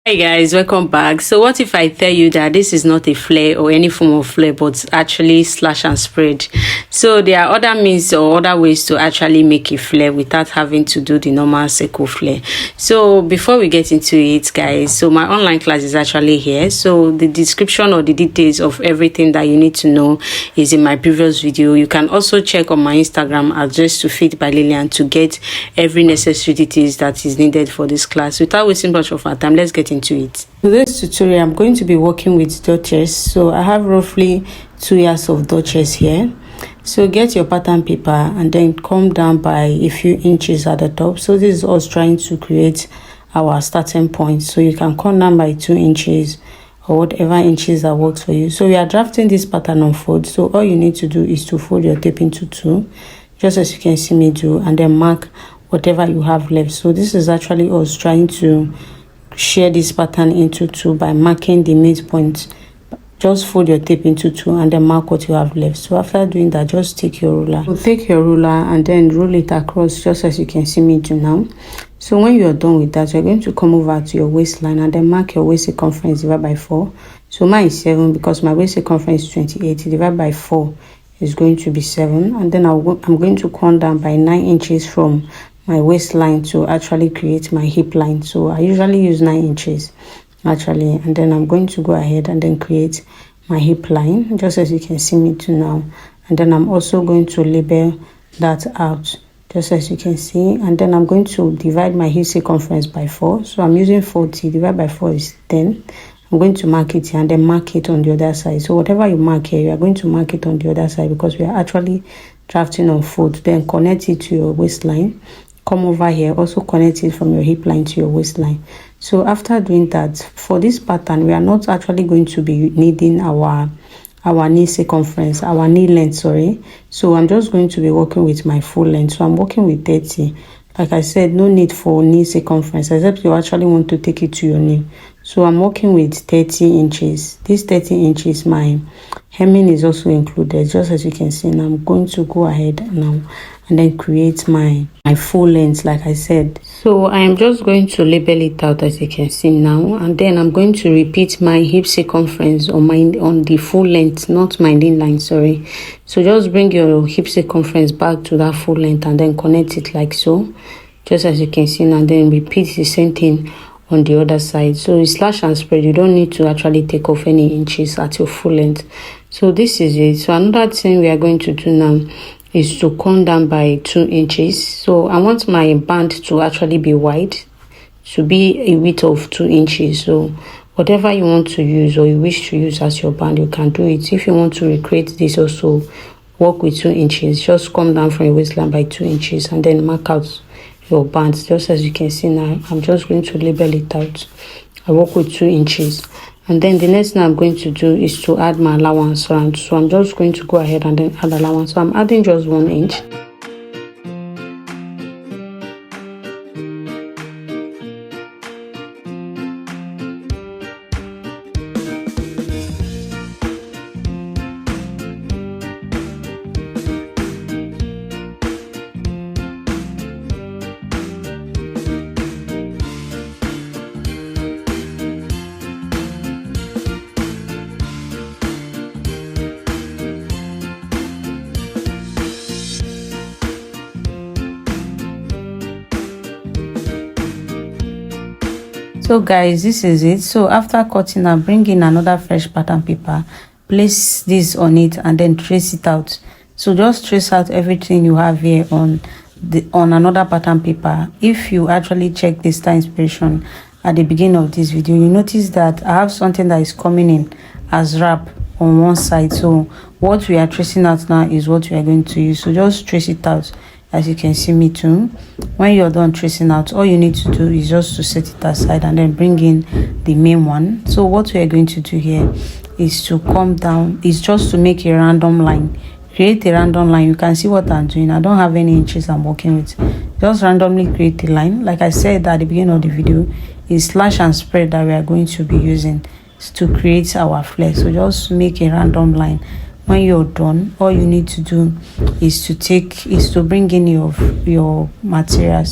Hey guys, welcome back. So what if I tell you that this is not a flare or any form of flare, but actually slash and spread? So there are other means or other ways to actually make a flare without having to do the normal circle flare. So before we get into it, guys, so my online class is actually here. So the description or the details of everything that you need to know is in my previous video. You can also check on my Instagram at Dress to Fit by Lillian to get every necessary details that is needed for this class. Without wasting much of our time, let's get into it. For this tutorial, I'm going to be working with dotches. So I have roughly 2 years of dotches here. So get your pattern paper and then come down by a few inches at the top. So this is us trying to create our starting point. So you can come down by 2 inches or whatever inches that works for you. So we are drafting this pattern on fold. So all you need to do is to fold your tape into 2, just as you can see me do, and then mark whatever you have left. So this is actually us trying to share this pattern into 2 by marking the midpoint. Just fold your tape into 2 and then mark what you have left. So after doing that, just take your ruler. So take your ruler and then roll it across, just as you can see me do now. So when you're done with that, you're going to come over to your waistline and then mark your waist circumference divided by 4. So mine is 7 because my waist circumference is 28. Divided by 4 is going to be 7. And then I'm going to come down by 9 inches from my waistline to actually create my hip line. So I usually use 9 inches actually, and then I'm going to go ahead and then create my hip line, just as you can see me do now. And then I'm also going to label that out, just as you can see, and then I'm going to divide my hip circumference by 4. So I'm using 40, divided by 4 is 10. I'm going to mark it here and then mark it on the other side. So whatever you mark here, you are going to mark it on the other side because we are actually drafting on fold. Then connect it to your waistline. Come over here, also connect it from your hip line to your waistline. So after doing that, for this pattern, we are not actually going to be needing our knee circumference, our knee length, sorry. So I'm just going to be working with my full length. So I'm working with 30. Like I said, no need for knee circumference, except you actually want to take it to your knee. So I'm working with 30 inches. This 30 inches, my hemming is also included, just as you can see. And I'm going to go ahead now and then create my full length, like I said. So I am just going to label it out, as you can see now, and then I'm going to repeat my hip circumference on the full length, not my knee line, sorry. So just bring your hip circumference back to that full length and then connect it like so, just as you can see now. Then repeat the same thing on the other side. So it's slash and spread. You don't need to actually take off any inches at your full length. So this is it. So another thing we are going to do now is to come down by 2 inches. So I want my band to actually be wide, to be a width of 2 inches. So whatever you want to use or you wish to use as your band, you can do it. If you want to recreate this also, work with 2 inches. Just come down from your waistline by 2 inches and then mark out your bands, just as you can see now. I'm just going to label it out. I work with 2 inches. And then the next thing I'm going to do is to add my allowance round. So I'm just going to go ahead and then add allowance. So I'm adding just 1 inch. So guys, this is it. So after cutting, I'm bringing another fresh pattern paper, place this on it and then trace it out. So just trace out everything you have here on another pattern paper. If you actually check the Star Inspiration at the beginning of this video, you notice that I have something that is coming in as wrap on one side. So what we are tracing out now is what we are going to use. So just trace it out, as you can see me too. When you're done tracing out, all you need to do is just to set it aside and then bring in the main one. So what we are going to do here is to come down, is just to make a random line. Create a random line. You can see what I'm doing. I don't have any inches I'm working with. Just randomly create a line. Like I said at the beginning of the video, is slash and spread that we are going to be using to create our flare. So just make a random line. when you're done, all you need to do is to bring in your material,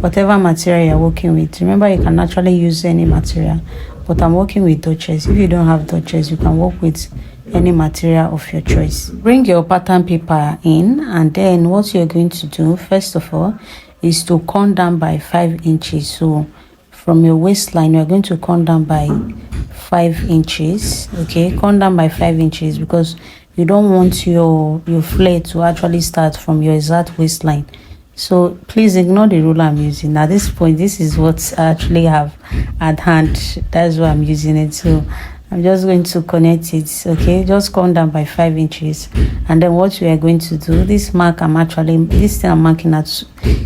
whatever material you're working with. Remember, you can actually use any material, but I'm working with Duchess. If you don't have Duchess, you can work with any material of your choice. Bring your pattern paper in, and then what you're going to do first of all is to come down by 5 inches. So from your waistline, you're going to come down by 5 inches. Okay, come down by 5 inches because you don't want your flare to actually start from your exact waistline. So please ignore the ruler I'm using. At this point, this is what I actually have at hand. That's why I'm using it. So I'm just going to connect it. Okay, just come down by 5 inches, and then what we are going to do, this thing I'm marking at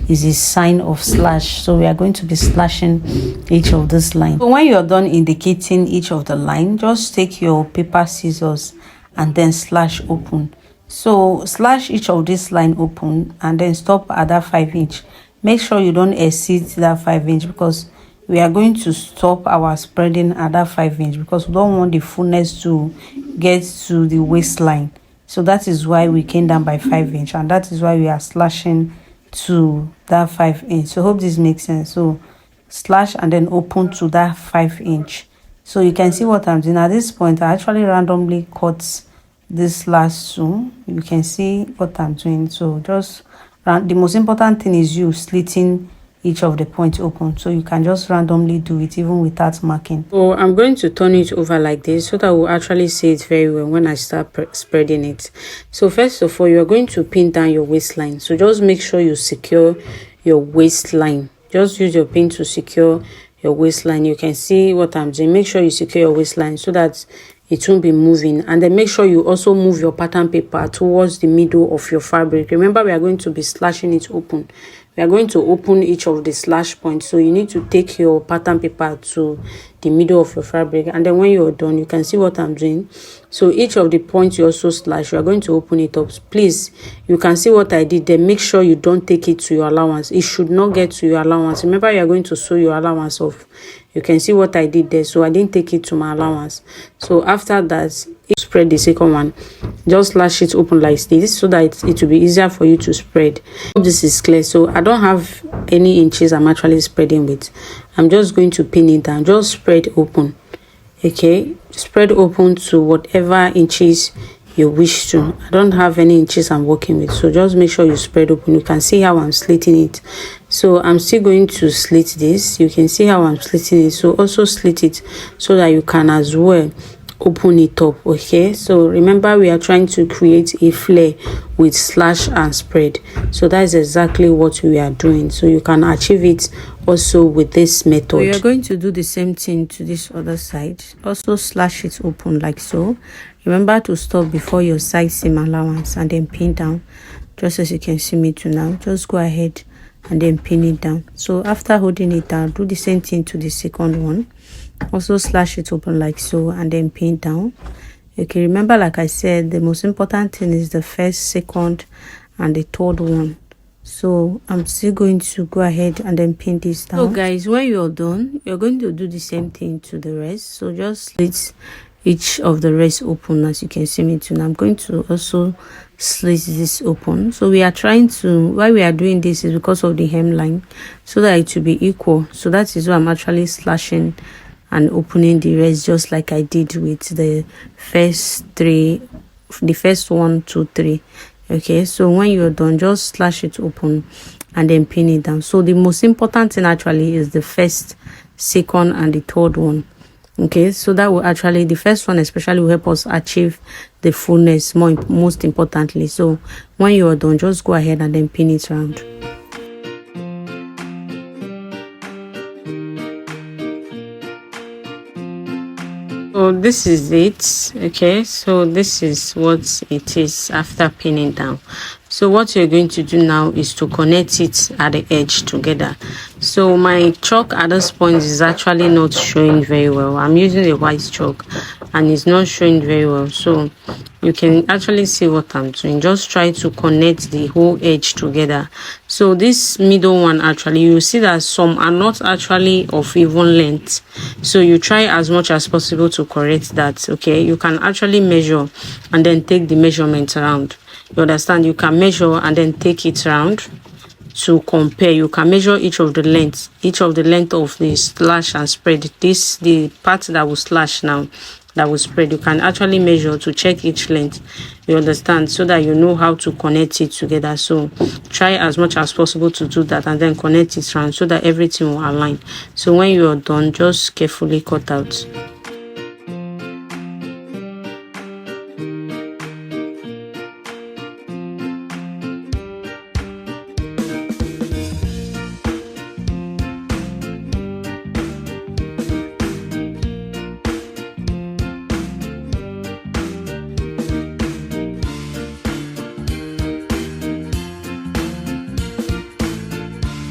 is a sign of slash. So we are going to be slashing each of this line. So when you're done indicating each of the line, just take your paper scissors and then slash open. So slash each of this line open and then stop at that 5 inch. Make sure you don't exceed that 5 inch because we are going to stop our spreading at that 5 inch because we don't want the fullness to get to the waistline. So that is why we came down by 5 inch, and that is why we are slashing to that 5 inch. So hope this makes sense. So slash and then open to that 5 inch. So you can see what I'm doing at this point. I actually randomly cut this last two. You can see what I'm doing. So just the most important thing is you slitting each of the points open, so you can just randomly do it even without marking. So I'm going to turn it over like this so that we'll actually see it very well when I start spreading it. So first of all, you're going to pin down your waistline. So just make sure you secure your waistline. Just use your pin to secure your waistline. You can see what I'm doing. Make sure you secure your waistline so that it won't be moving, and then make sure you also move your pattern paper towards the middle of your fabric. Remember, we are going to be slashing it open. We are going to open each of the slash points, so you need to take your pattern paper to the middle of your fabric, and then when you're done, you can see what I'm doing. So each of the points you also slash, you are going to open it up. Please, you can see what I did there. Make sure you don't take it to your allowance. It should not get to your allowance. Remember, you are going to sew your allowance off. You can see what I did there. So I didn't take it to my allowance. So after that, you spread the second one. Just slash it open like this so that it will be easier for you to spread. Hope this is clear. So I don't have any inches I'm actually spreading with. I'm just going to pin it down. Just spread open. Okay, spread open to whatever inches you wish to. I don't have any inches I'm working with, so just make sure you spread open. You can see how I'm slitting it. So I'm still going to slit this. You can see how I'm slitting it. So also slit it so that you can as well open it up. Okay, so remember, we are trying to create a flare with slash and spread. So that's exactly what we are doing. So you can achieve it also with this method. So you're going to do the same thing to this other side. Also slash it open like so. Remember to stop before your side seam allowance and then pin down, just as you can see me do now. Just go ahead and then pin it down. So after holding it down, do the same thing to the second one. Also slash it open like so and then pin down. Okay, remember, like I said, the most important thing is the first, second and the third one. So I'm still going to go ahead and then pin this down. So guys, when you're done, you're going to do the same thing to the rest. So just slit each of the rest open, as you can see me too. Now I'm going to also slit this open. So we are trying to, why we are doing this is because of the hemline, so that it will be equal. So that is why I'm actually slashing and opening the rest, just like I did with the first three, the first 1, 2, 3. Okay, so when you're done, just slash it open and then pin it down. So the most important thing actually is the first, second and the third one. Okay, so that will actually, the first one especially will help us achieve the fullness most importantly. So when you're done, just go ahead and then pin it around. So this is it. Okay, so this is what it is after pinning down. So what you're going to do now is to connect it at the edge together. So my chalk at this point is actually not showing very well. I'm using a white chalk and it's not showing very well. So you can actually see what I'm doing. Just try to connect the whole edge together So this middle one, actually you see that some are not actually of even length, so you try as much as possible to correct that. Okay, you can actually measure and then take the measurement around. You understand? You can measure and then take it around to compare. You can measure each of the length of the slash and spread. This, the part that will slash now, that will spread, you can actually measure to check each length. You understand? So that you know how to connect it together. So try as much as possible to do that and then connect it around so that everything will align. So when you are done, just carefully cut out.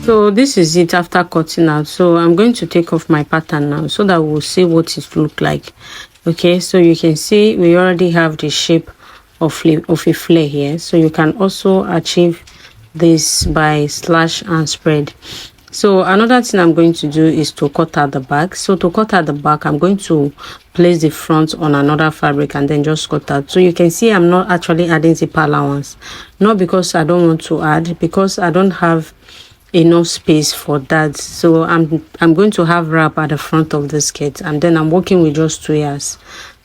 So this is it after cutting out. So I'm going to take off my pattern now so that we'll see what it look like. Okay, so you can see we already have the shape of a flare here. So you can also achieve this by slash and spread. So another thing I'm going to do is to cut out the back. So to cut out the back, I'm going to place the front on another fabric and then just cut out. So you can see I'm not actually adding zip allowance, not because I don't want to add, because I don't have enough space for that. So I'm going to have wrap at the front of the skirt, and then I'm working with just 2 ears.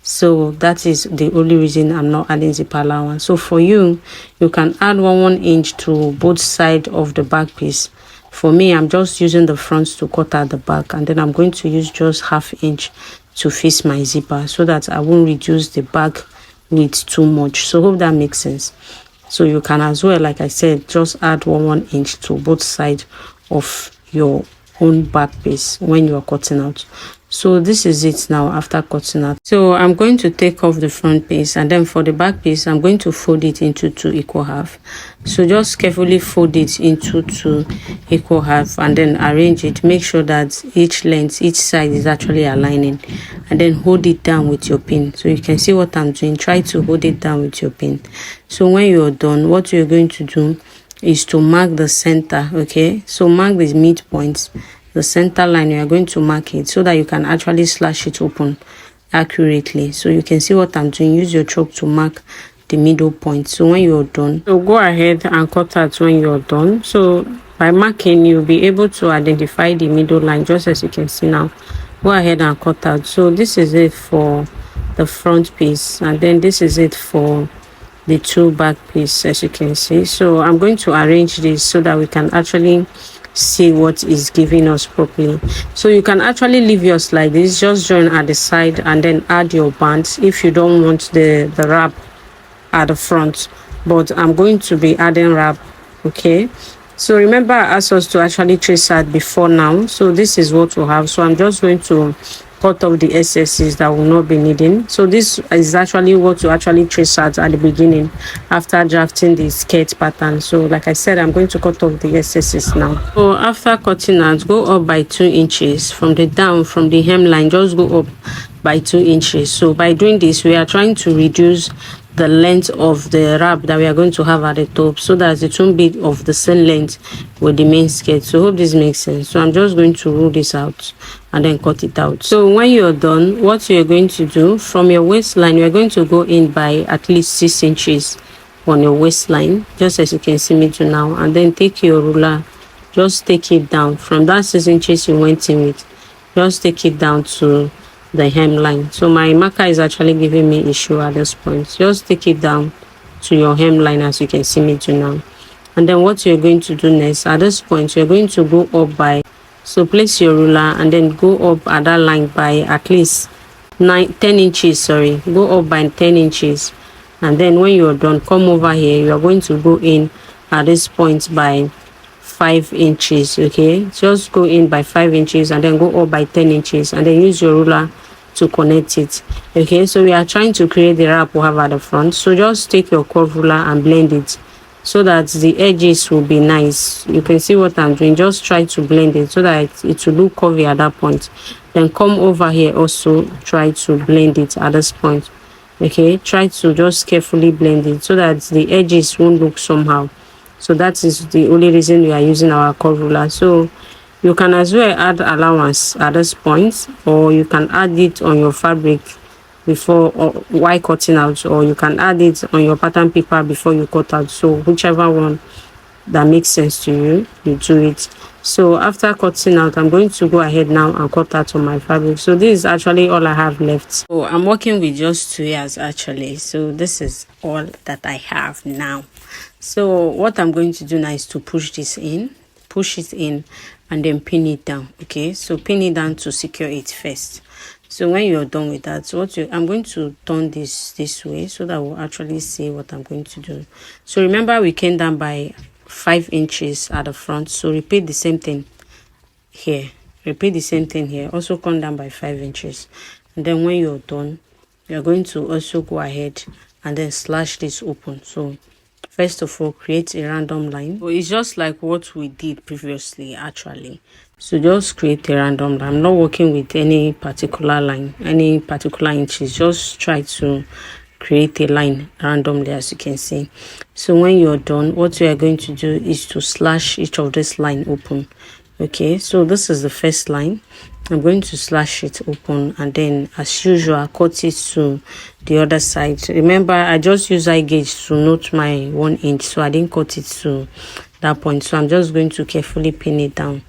So that is the only reason I'm not adding zip allowance. So for you, you can add 1 inch to both sides of the back piece. For me, I'm just using the front to cut out the back, and then I'm going to use just 1/2 inch to fix my zipper so that I won't reduce the back width too much. So hope that makes sense. So you can as well, like I said, just add 1 inch to both sides of your own back piece when you are cutting out. So this is it now after cutting out. So I'm going to take off the front piece, and then for the back piece, I'm going to fold it into 2 equal half. So just carefully fold it into 2 equal half and then arrange it. Make sure that each side is actually aligning, and then hold it down with your pin. So you can see what I'm doing. Try to hold it down with your pin. So when you're done, what you're going to do is to mark the center. Okay, so mark the midpoints. The center line, you are going to mark it so that you can actually slash it open accurately. So you can see what I'm doing. Use your chalk to mark the middle point. So when you're done, so go ahead and cut out when you're done. So by marking, you'll be able to identify the middle line, just as you can see now. Go ahead and cut out. So this is it for the front piece, and then this is it for the 2 back piece, as you can see. So I'm going to arrange this so that we can actually see what is giving us properly. So you can actually leave yours like this, just join at the side and then add your bands if you don't want the wrap at the front, but I'm going to be adding wrap. Okay, so remember I asked us to actually trace out before now. So this is what we have. So I'm just going to cut off the excesses that will not be needing. So this is actually what you actually trace out at the beginning after drafting the skirt pattern. So like I said, I'm going to cut off the excesses now. So after cutting out, go up by 2 inches from the hemline. Just go up by 2 inches. So by doing this, we are trying to reduce the length of the wrap that we are going to have at the top, so that it won't be of the same length with the main skirt. So hope this makes sense. So I'm just going to rule this out and then cut it out. So when you're done, what you're going to do from your waistline, you're going to go in by at least 6 inches on your waistline, just as you can see me do now, and then take your ruler, just take it down from that 6 inches you went in with, just take it down to the hemline. So my marker is actually giving me issue at this point. Just take it down to your hemline, as you can see me do now. And then what you're going to do next, at this point, you're going to go up by, so place your ruler and then go up at that line by at least 10 inches. Sorry, go up by 10 inches. And then when you're done, come over here. You are going to go in at this point by 5 inches. Okay, just go in by 5 inches and then go up by 10 inches and then use your ruler to connect it. Okay, so we are trying to create the wrap we have at the front. So just take your curve ruler and blend it so that the edges will be nice. You can see what I'm doing. Just try to blend it so that it will look curvy at that point. Then come over here, also try to blend it at this point. Okay, try to just carefully blend it so that the edges won't look somehow. So that is the only reason we are using our curve ruler. So you can as well add allowance at this point, or you can add it on your fabric before or while cutting out, or you can add it on your pattern paper before you cut out. So whichever one that makes sense to you, you do it. So after cutting out, I'm going to go ahead now and cut out on my fabric. So this is actually all I have left. So I'm working with just 2 yards actually. So this is all that I have now. So what I'm going to do now is to push it in and then pin it down. Okay, so pin it down to secure it first. So when you're done with that, I'm going to turn this way so that we'll actually see what I'm going to do. So remember, we came down by 5 inches at the front, so repeat the same thing here, also come down by 5 inches, and then when you're done, you're going to also go ahead and then slash this open. So first of all, create a random line. So it's just like what we did previously actually. So just create a random line. I'm not working with any particular line, any particular inches. Just try to create a line randomly, as you can see. So when you're done, what you are going to do is to slash each of this line open. Okay, so this is the first line. I'm going to slash it open, and then as usual cut it to the other side. Remember, I just use eye gauge to note my 1 inch, so I didn't cut it to that point. So I'm just going to carefully pin it down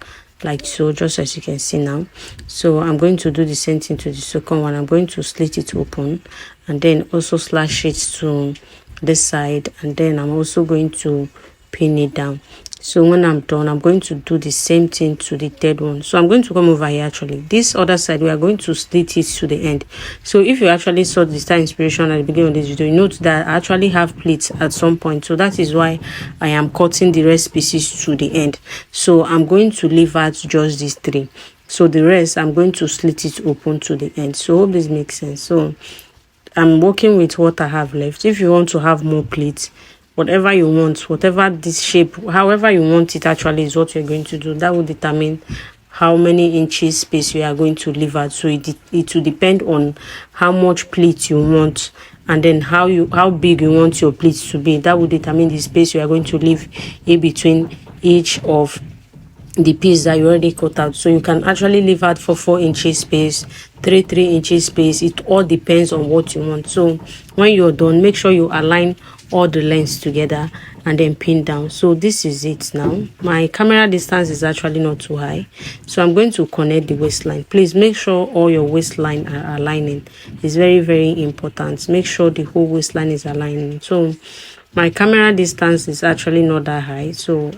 like so, just as you can see now. So I'm going to do the same thing to the second one. I'm going to slit it open and then also slash it to this side, and then I'm also going to pin it down. So when I'm done, I'm going to do the same thing to the third one. So I'm going to come over here. Actually, this other side, we are going to slit it to the end. So if you actually saw the style inspiration at the beginning of this video, you note that I actually have pleats at some point. So that is why I am cutting the rest pieces to the end. So I'm going to leave out just these 3. So the rest, I'm going to slit it open to the end. So hope this makes sense. So I'm working with what I have left. If you want to have more pleats, whatever you want, whatever this shape, however you want it actually is what you're going to do. That will determine how many inches space you are going to leave out. So it will depend on how much pleat you want, and then how big you want your pleats to be. That will determine the space you are going to leave in between each of the piece that you already cut out. So you can actually leave out for 4 inches space, 3 inches space. It all depends on what you want. So when you're done, make sure you align all the lengths together and then pin down. So this is it now. My camera distance is actually not too high, so I'm going to connect the waistline. Please make sure all your waistline are aligning. It's very, very important. Make sure the whole waistline is aligning. So my camera distance is actually not that high, so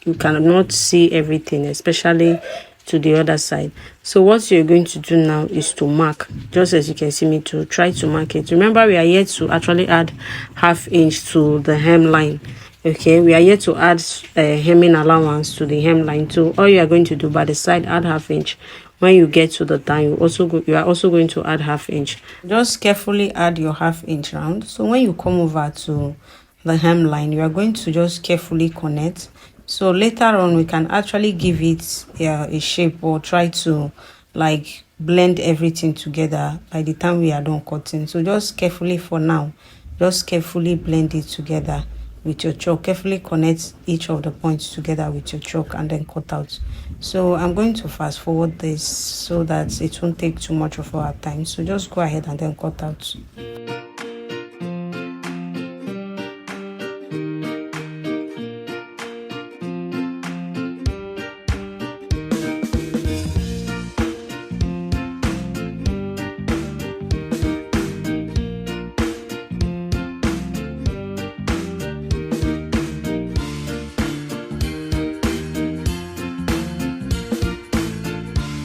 you cannot see everything, especially to the other side. So what you're going to do now is to mark, just as you can see me to try to mark it. Remember, we are yet to actually add ½ inch to the hemline. Okay, we are yet to add hemming allowance to the hemline. So all you are going to do by the side, add ½ inch. When you get to the down, you are also going to add ½ inch. Just carefully add your ½ inch round. So when you come over to the hemline, you are going to just carefully connect. So later on, we can actually give it a shape, or try to like blend everything together by the time we are done cutting. So just carefully for now, just carefully blend it together with your chalk. Carefully connect each of the points together with your chalk and then cut out. So I'm going to fast forward this so that it won't take too much of our time. So just go ahead and then cut out.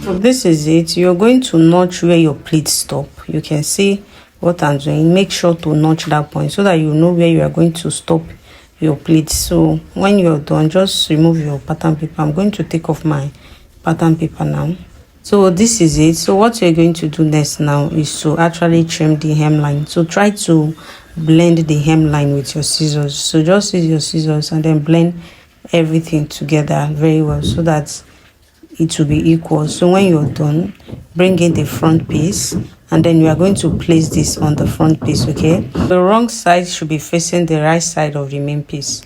So this is it. You're going to notch where your pleats stop. You can see what I'm doing. Make sure to notch that point so that you know where you are going to stop your pleats. So when you're done, just remove your pattern paper. I'm going to take off my pattern paper now. So this is it. So what you're going to do next now is to actually trim the hemline. So try to blend the hemline with your scissors. So just use your scissors and then blend everything together very well so that it will be equal. So when you're done, bring in the front piece, and then you are going to place this on the front piece. Okay, the wrong side should be facing the right side of the main piece.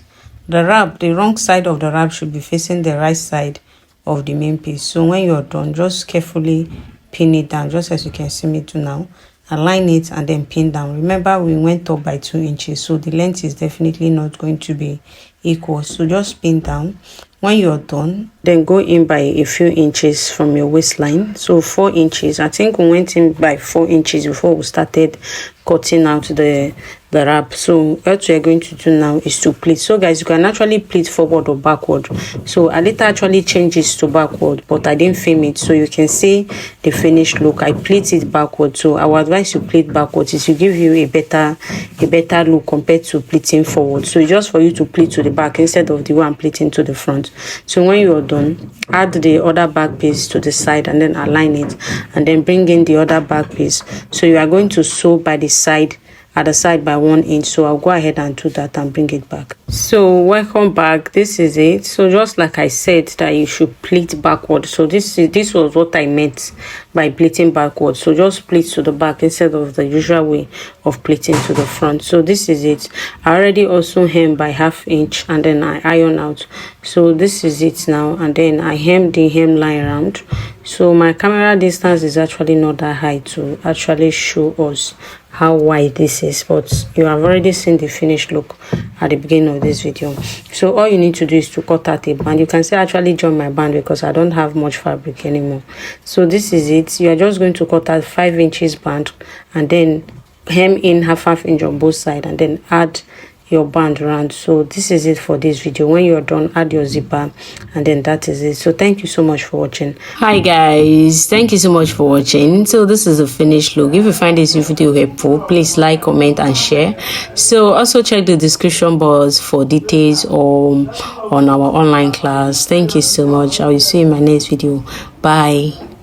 the wrap, the wrong side of the wrap should be facing the right side of the main piece. So when you're done, just carefully pin it down, just as you can see me do now. Align it and then pin down. Remember, we went up by 2 inches, so the length is definitely not going to be equal. So just pin down. When you're done, then go in by a few inches from your waistline. So 4 inches. I think we went in by 4 inches before we started cutting out the wrap. So what we are going to do now is to pleat. So guys, you can actually pleat forward or backward. So I later actually changed it to backward, but I didn't film it, so you can see the finished look. I pleat it backward. So I would advise you pleat backwards. It will give you a better look compared to pleating forward. So just for you to pleat to the back instead of the one pleating to the front. So when you're done, add the other back piece to the side and then align it, and then bring in the other back piece. So you are going to sew by the side, at the side by 1 inch. So I'll go ahead and do that and bring it back. So welcome back. This is it. So just like I said that you should pleat backward. So this was what I meant by pleating backward. So just pleat to the back instead of the usual way of pleating to the front. So this is it. I already also hem by 1/2 inch and then I iron out. So this is it now, and then I hem the hemline around. So my camera distance is actually not that high to actually show us how wide this is, but you have already seen the finished look at the beginning of this video. So all you need to do is to cut out a band. You can see actually join my band because I don't have much fabric anymore. So this is it. You are just going to cut out 5 inches band and then hem in 1/2 inch on both sides and then add your band around. So this is it for this video. When you're done, add your zipper and then that is it. So thank you so much for watching. Hi guys, thank you so much for watching. So this is the finished look. If you find this video helpful, please like, comment and share. So also check the description box for details on our online class. Thank you so much. I will see you in my next video. Bye.